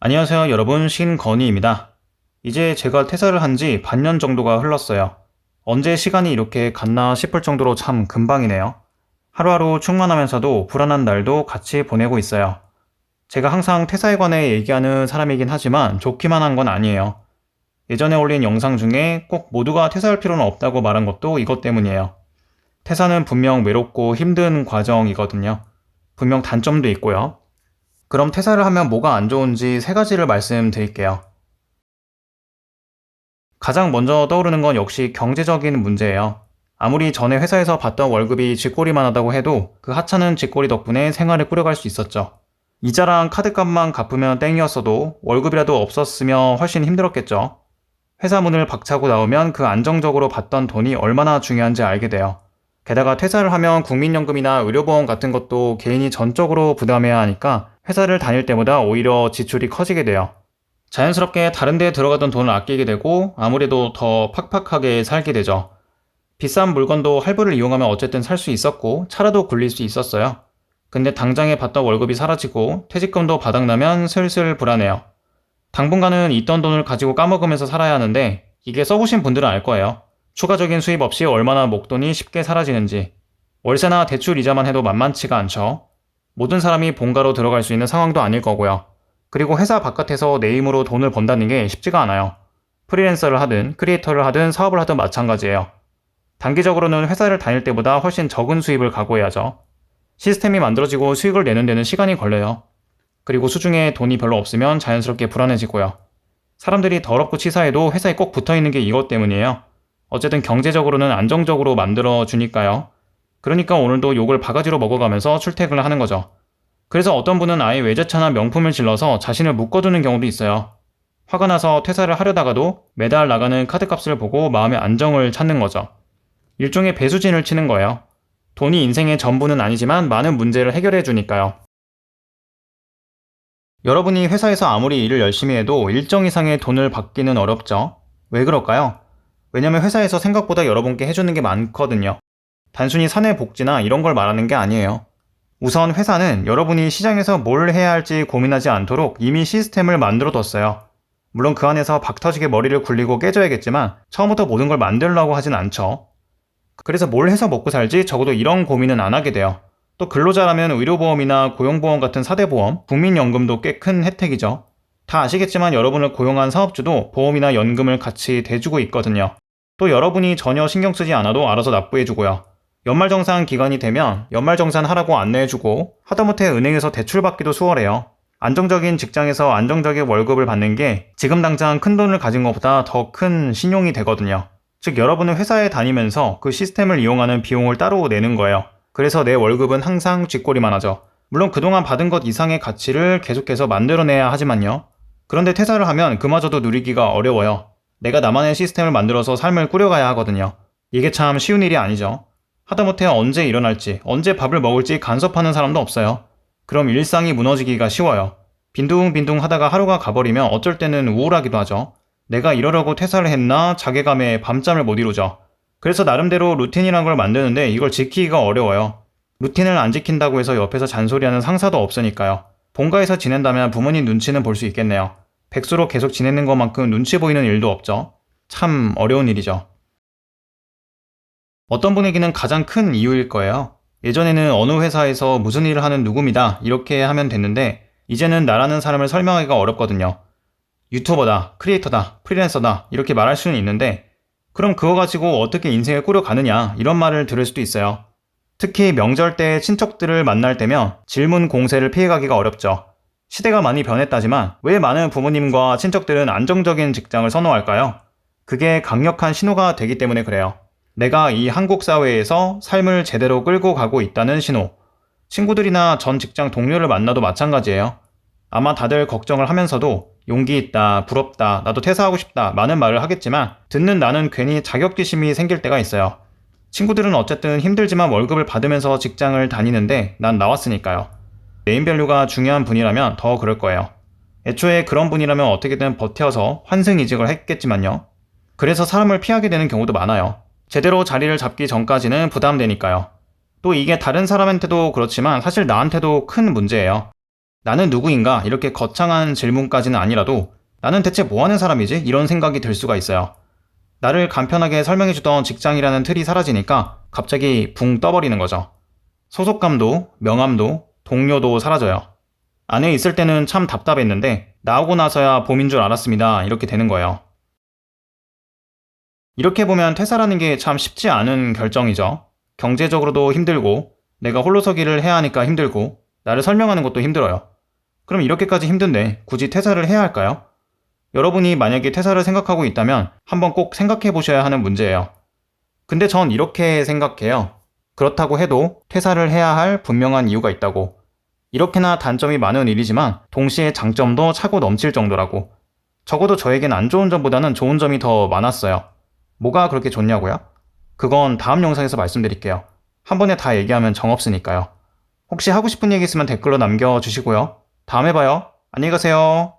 안녕하세요 여러분, 신건희입니다. 이제 제가 퇴사를 한 지 반년 정도가 흘렀어요. 언제 시간이 이렇게 갔나 싶을 정도로 참 금방이네요. 하루하루 충만하면서도 불안한 날도 같이 보내고 있어요. 제가 항상 퇴사에 관해 얘기하는 사람이긴 하지만 좋기만 한 건 아니에요. 예전에 올린 영상 중에 꼭 모두가 퇴사할 필요는 없다고 말한 것도 이것 때문이에요. 퇴사는 분명 외롭고 힘든 과정이거든요. 분명 단점도 있고요. 그럼 퇴사를 하면 뭐가 안 좋은지 세 가지를 말씀드릴게요. 가장 먼저 떠오르는 건 역시 경제적인 문제예요. 아무리 전에 회사에서 받던 월급이 쥐꼬리만 하다고 해도 그 하찮은 쥐꼬리 덕분에 생활을 꾸려갈 수 있었죠. 이자랑 카드값만 갚으면 땡이었어도 월급이라도 없었으면 훨씬 힘들었겠죠. 회사 문을 박차고 나오면 그 안정적으로 받던 돈이 얼마나 중요한지 알게 돼요. 게다가 퇴사를 하면 국민연금이나 의료보험 같은 것도 개인이 전적으로 부담해야 하니까 회사를 다닐 때보다 오히려 지출이 커지게 돼요. 자연스럽게 다른 데 들어가던 돈을 아끼게 되고 아무래도 더 팍팍하게 살게 되죠. 비싼 물건도 할부를 이용하면 어쨌든 살 수 있었고 차라도 굴릴 수 있었어요. 근데 당장에 받던 월급이 사라지고 퇴직금도 바닥나면 슬슬 불안해요. 당분간은 있던 돈을 가지고 까먹으면서 살아야 하는데 이게 써보신 분들은 알 거예요. 추가적인 수입 없이 얼마나 목돈이 쉽게 사라지는지. 월세나 대출 이자만 해도 만만치가 않죠. 모든 사람이 본가로 들어갈 수 있는 상황도 아닐 거고요. 그리고 회사 바깥에서 내 힘으로 돈을 번다는 게 쉽지가 않아요. 프리랜서를 하든 크리에이터를 하든 사업을 하든 마찬가지예요. 단기적으로는 회사를 다닐 때보다 훨씬 적은 수입을 각오해야죠. 시스템이 만들어지고 수익을 내는 데는 시간이 걸려요. 그리고 수중에 돈이 별로 없으면 자연스럽게 불안해지고요. 사람들이 더럽고 치사해도 회사에 꼭 붙어있는 게 이것 때문이에요. 어쨌든 경제적으로는 안정적으로 만들어주니까요. 그러니까 오늘도 욕을 바가지로 먹어가면서 출퇴근을 하는 거죠. 그래서 어떤 분은 아예 외제차나 명품을 질러서 자신을 묶어두는 경우도 있어요. 화가 나서 퇴사를 하려다가도 매달 나가는 카드값을 보고 마음의 안정을 찾는 거죠. 일종의 배수진을 치는 거예요. 돈이 인생의 전부는 아니지만 많은 문제를 해결해 주니까요. 여러분이 회사에서 아무리 일을 열심히 해도 일정 이상의 돈을 받기는 어렵죠. 왜 그럴까요? 왜냐면 회사에서 생각보다 여러분께 해주는 게 많거든요. 단순히 사내 복지나 이런 걸 말하는 게 아니에요. 우선 회사는 여러분이 시장에서 뭘 해야 할지 고민하지 않도록 이미 시스템을 만들어 뒀어요. 물론 그 안에서 박터지게 머리를 굴리고 깨져야겠지만 처음부터 모든 걸 만들려고 하진 않죠. 그래서 뭘 해서 먹고 살지 적어도 이런 고민은 안 하게 돼요. 또 근로자라면 의료보험이나 고용보험 같은 4대 보험, 국민연금도 꽤 큰 혜택이죠. 다 아시겠지만 여러분을 고용한 사업주도 보험이나 연금을 같이 대주고 있거든요. 또 여러분이 전혀 신경 쓰지 않아도 알아서 납부해주고요. 연말정산 기간이 되면 연말정산 하라고 안내해주고 하다못해 은행에서 대출받기도 수월해요. 안정적인 직장에서 안정적인 월급을 받는 게 지금 당장 큰 돈을 가진 것보다 더 큰 신용이 되거든요. 즉 여러분은 회사에 다니면서 그 시스템을 이용하는 비용을 따로 내는 거예요. 그래서 내 월급은 항상 쥐꼬리만 하죠. 물론 그동안 받은 것 이상의 가치를 계속해서 만들어내야 하지만요. 그런데 퇴사를 하면 그마저도 누리기가 어려워요. 내가 나만의 시스템을 만들어서 삶을 꾸려가야 하거든요. 이게 참 쉬운 일이 아니죠. 하다못해 언제 일어날지, 언제 밥을 먹을지 간섭하는 사람도 없어요. 그럼 일상이 무너지기가 쉬워요. 빈둥빈둥 하다가 하루가 가버리면 어쩔 때는 우울하기도 하죠. 내가 이러려고 퇴사를 했나 자괴감에 밤잠을 못 이루죠. 그래서 나름대로 루틴이란 걸 만드는데 이걸 지키기가 어려워요. 루틴을 안 지킨다고 해서 옆에서 잔소리하는 상사도 없으니까요. 본가에서 지낸다면 부모님 눈치는 볼 수 있겠네요. 백수로 계속 지내는 것만큼 눈치 보이는 일도 없죠. 참 어려운 일이죠. 어떤 분에게는 가장 큰 이유일 거예요. 예전에는 어느 회사에서 무슨 일을 하는 누구입니다 이렇게 하면 됐는데 이제는 나라는 사람을 설명하기가 어렵거든요. 유튜버다, 크리에이터다, 프리랜서다 이렇게 말할 수는 있는데 그럼 그거 가지고 어떻게 인생을 꾸려가느냐 이런 말을 들을 수도 있어요. 특히 명절 때 친척들을 만날 때면 질문 공세를 피해가기가 어렵죠. 시대가 많이 변했다지만 왜 많은 부모님과 친척들은 안정적인 직장을 선호할까요? 그게 강력한 신호가 되기 때문에 그래요. 내가 이 한국 사회에서 삶을 제대로 끌고 가고 있다는 신호. 친구들이나 전 직장 동료를 만나도 마찬가지예요. 아마 다들 걱정을 하면서도 용기 있다, 부럽다, 나도 퇴사하고 싶다 많은 말을 하겠지만 듣는 나는 괜히 자격지심이 생길 때가 있어요. 친구들은 어쨌든 힘들지만 월급을 받으면서 직장을 다니는데 난 나왔으니까요. 네임밸류가 중요한 분이라면 더 그럴 거예요. 애초에 그런 분이라면 어떻게든 버텨서 환승이직을 했겠지만요. 그래서 사람을 피하게 되는 경우도 많아요. 제대로 자리를 잡기 전까지는 부담되니까요. 또 이게 다른 사람한테도 그렇지만 사실 나한테도 큰 문제예요. 나는 누구인가? 이렇게 거창한 질문까지는 아니라도 나는 대체 뭐 하는 사람이지? 이런 생각이 들 수가 있어요. 나를 간편하게 설명해주던 직장이라는 틀이 사라지니까 갑자기 붕 떠버리는 거죠. 소속감도, 명함도, 동료도 사라져요. 안에 있을 때는 참 답답했는데 나오고 나서야 봄인 줄 알았습니다. 이렇게 되는 거예요. 이렇게 보면 퇴사라는 게 참 쉽지 않은 결정이죠. 경제적으로도 힘들고 내가 홀로서기를 해야 하니까 힘들고 나를 설명하는 것도 힘들어요. 그럼 이렇게까지 힘든데 굳이 퇴사를 해야 할까요? 여러분이 만약에 퇴사를 생각하고 있다면 한번 꼭 생각해 보셔야 하는 문제예요. 근데 전 이렇게 생각해요. 그렇다고 해도 퇴사를 해야 할 분명한 이유가 있다고. 이렇게나 단점이 많은 일이지만 동시에 장점도 차고 넘칠 정도라고. 적어도 저에겐 안 좋은 점보다는 좋은 점이 더 많았어요. 뭐가 그렇게 좋냐고요? 그건 다음 영상에서 말씀드릴게요. 한 번에 다 얘기하면 정없으니까요. 혹시 하고 싶은 얘기 있으면 댓글로 남겨주시고요. 다음에 봐요. 안녕히 가세요.